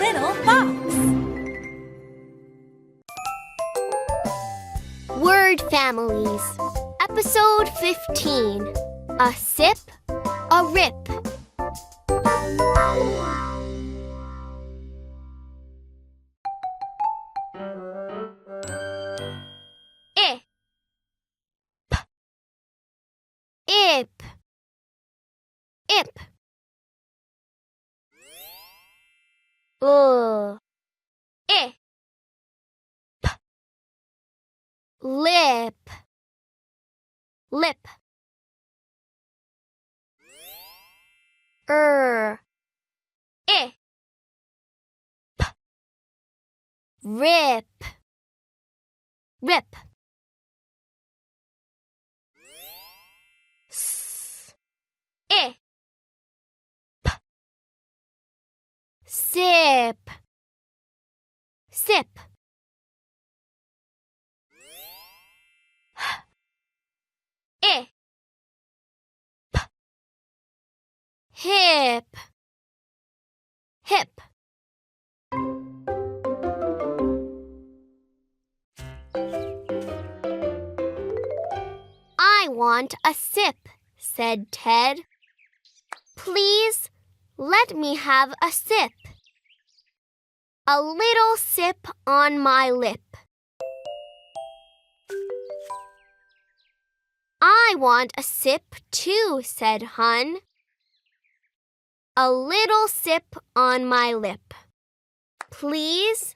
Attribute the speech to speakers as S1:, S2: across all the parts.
S1: little fox.
S2: Word families. Episode 15. A sip, a rip. I, p, ip, ip. I, p, lip, lip. I, p, rip, rip. S, I, p, sip, sip. I, p, hip, hip. I want a sip, said Ted. Please, let me have a sip. A little sip on my lip. I want a sip too, said Hun. A little sip on my lip. Please?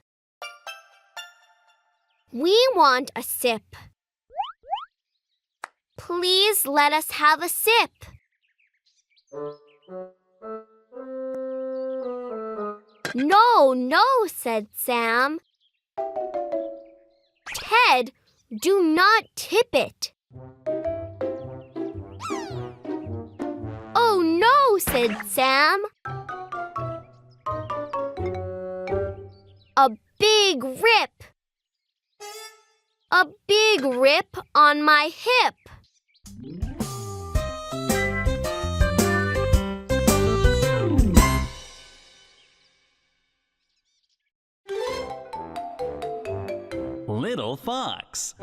S2: We want a sip. Please let us have a sip. No, no, said Sam. Ted, do not tip it. Oh, no, said Sam. A big rip. A big rip on my hip.
S3: Little fox.